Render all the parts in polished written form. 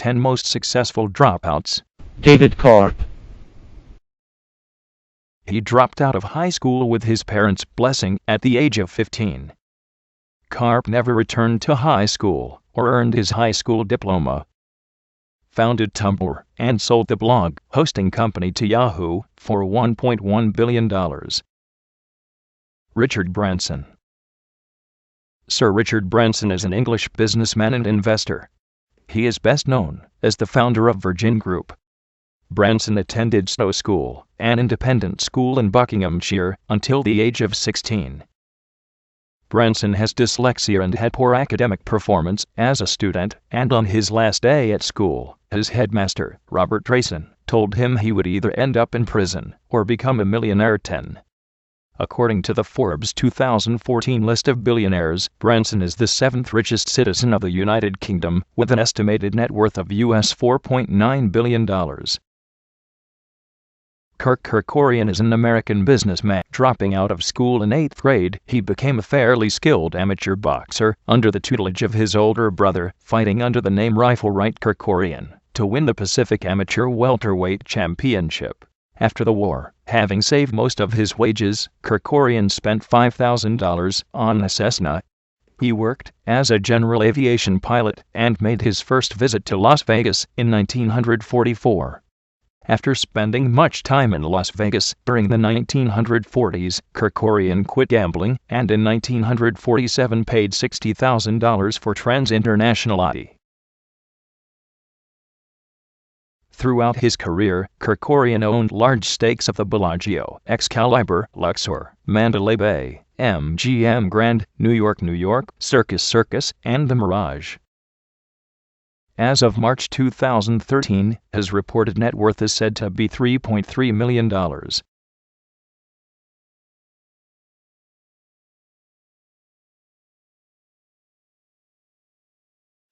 10 most successful dropouts. David Karp. He dropped out of high school with his parents' blessing at the age of 15. Karp never returned to high school or earned his high school diploma. Founded Tumblr and sold the blog hosting company to Yahoo for $1.1 billion. Richard Branson. Sir Richard Branson is an English businessman and investor. He is best known as the founder of Virgin Group. Branson attended Stowe School, an independent school in Buckinghamshire, until the age of 16. Branson has dyslexia and had poor academic performance as a student, and on his last day at school, his headmaster, Robert Drayson, told him he would either end up in prison or become a millionaire. According to the Forbes 2014 list of billionaires, Branson is the 7th richest citizen of the United Kingdom, with an estimated net worth of US $4.9 billion. Kirk Kerkorian is an American businessman. Dropping out of school in 8th grade, he became a fairly skilled amateur boxer under the tutelage of his older brother, fighting under the name Rifle Right Kerkorian, to win the Pacific Amateur Welterweight Championship. After the war, having saved most of his wages, Kerkorian spent $5,000 on a Cessna. He worked as a general aviation pilot and made his first visit to Las Vegas in 1944. After spending much time in Las Vegas during the 1940s, Kerkorian quit gambling and in 1947 paid $60,000 for transinternationality. Throughout his career, Kerkorian owned large stakes of the Bellagio, Excalibur, Luxor, Mandalay Bay, MGM Grand, New York, Circus, and the Mirage. As of March 2013, his reported net worth is said to be $3.3 million.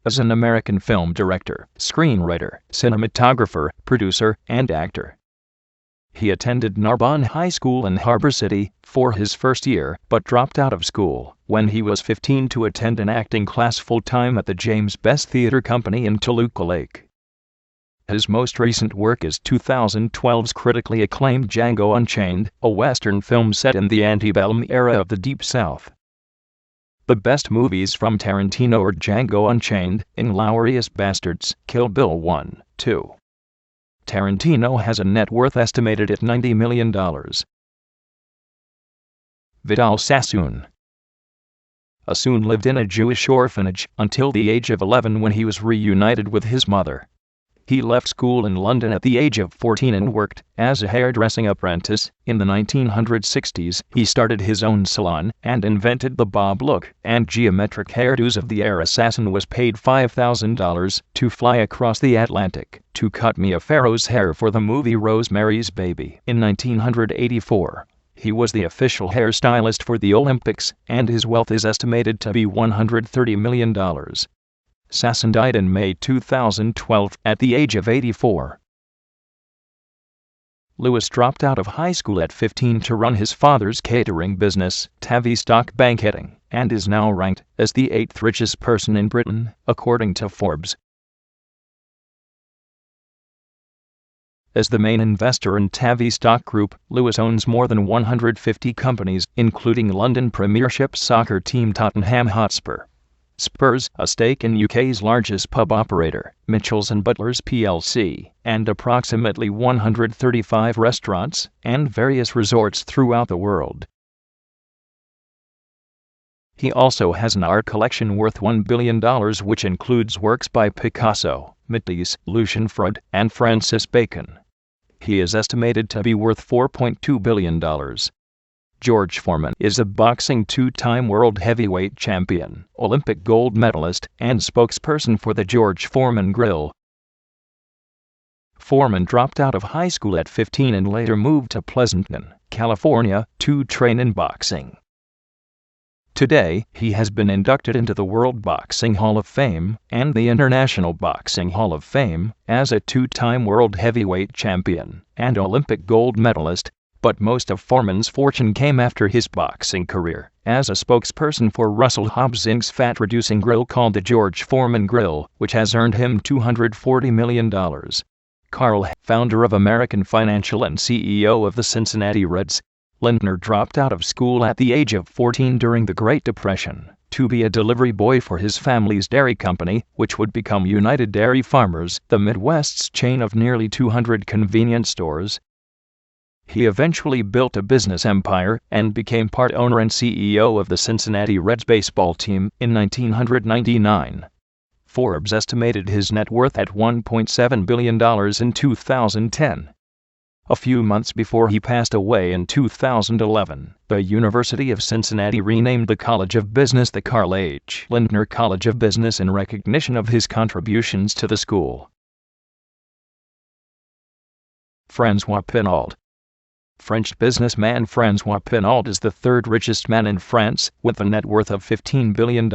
As an American film director, screenwriter, cinematographer, producer, and actor. He attended Narbonne High School in Harbor City for his first year, but dropped out of school when he was 15 to attend an acting class full-time at the James Best Theatre Company in Toluca Lake. His most recent work is 2012's critically acclaimed Django Unchained, a Western film set in the antebellum era of the Deep South. The best movies from Tarantino are Django Unchained, Inglourious Basterds, Kill Bill 1, 2. Tarantino has a net worth estimated at $90 million. Vidal Sassoon. Sassoon lived in a Jewish orphanage until the age of 11 when he was reunited with his mother. He left school in London at the age of 14 and worked as a hairdressing apprentice. In the 1960s, he started his own salon and invented the bob look and geometric hairdos of the era. Sassoon was paid $5,000 to fly across the Atlantic to cut Mia Farrow's hair for the movie Rosemary's Baby in 1984. He was the official hairstylist for the Olympics, and his wealth is estimated to be $130 million. Sassoon died in May 2012 at the age of 84. Lewis dropped out of high school at 15 to run his father's catering business, Tavistock Banqueting, and is now ranked as the 8th richest person in Britain, according to Forbes. As the main investor in Tavistock Group, Lewis owns more than 150 companies, including London Premiership soccer team Tottenham Hotspur, Spurs, a stake in UK's largest pub operator, Mitchells & Butlers plc, and approximately 135 restaurants and various resorts throughout the world. He also has an art collection worth $1 billion, which includes works by Picasso, Matisse, Lucian Freud, and Francis Bacon. He is estimated to be worth $4.2 billion. George Foreman is a boxing two-time world heavyweight champion, Olympic gold medalist, and spokesperson for the George Foreman Grill. Foreman dropped out of high school at 15 and later moved to Pleasanton, California, to train in boxing. Today, he has been inducted into the World Boxing Hall of Fame and the International Boxing Hall of Fame as a two-time world heavyweight champion and Olympic gold medalist. But most of Foreman's fortune came after his boxing career, as a spokesperson for Russell Hobbs Inc.'s fat-reducing grill called the George Foreman Grill, which has earned him $240 million. Carl, founder of American Financial and CEO of the Cincinnati Reds. Lindner dropped out of school at the age of 14 during the Great Depression to be a delivery boy for his family's dairy company, which would become United Dairy Farmers, the Midwest's chain of nearly 200 convenience stores. He eventually built a business empire and became part owner and CEO of the Cincinnati Reds baseball team in 1999. Forbes estimated his net worth at $1.7 billion in 2010. A few months before he passed away in 2011, the University of Cincinnati renamed the College of Business the Carl H. Lindner College of Business in recognition of his contributions to the school. François Pinault. French businessman François Pinault is the third richest man in France, with a net worth of $15 billion.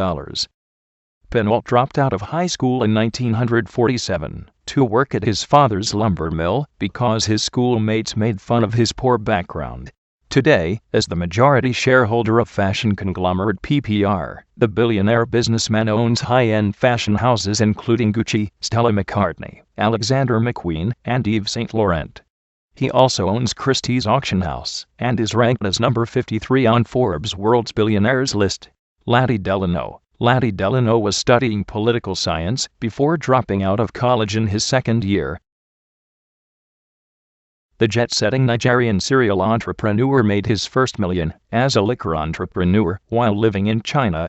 Pinault dropped out of high school in 1947 to work at his father's lumber mill because his schoolmates made fun of his poor background. Today, as the majority shareholder of fashion conglomerate PPR, the billionaire businessman owns high-end fashion houses including Gucci, Stella McCartney, Alexander McQueen, and Yves Saint Laurent. He also owns Christie's Auction House and is ranked as number 53 on Forbes' World's Billionaires list. Laddie Delano. Laddie Delano was studying political science before dropping out of college in his second year. The jet-setting Nigerian serial entrepreneur made his first million as a liquor entrepreneur while living in China.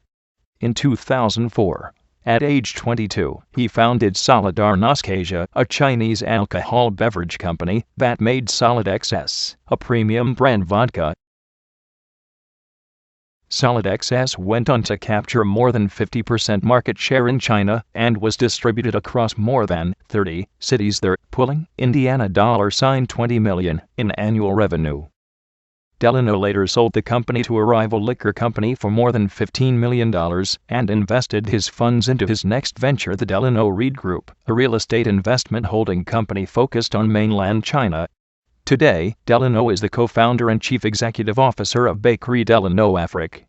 In 2004, at age 22, he founded Solidar Noskasia, a Chinese alcohol beverage company that made Solid XS, a premium brand vodka. Solid XS went on to capture more than 50% market share in China and was distributed across more than 30 cities there, pulling Indiana $20 million in annual revenue. Delano later sold the company to a rival liquor company for more than $15 million and invested his funds into his next venture, the Delano Reed Group, a real estate investment holding company focused on mainland China. Today, Delano is the co-founder and chief executive officer of Bakery Delano Afrique.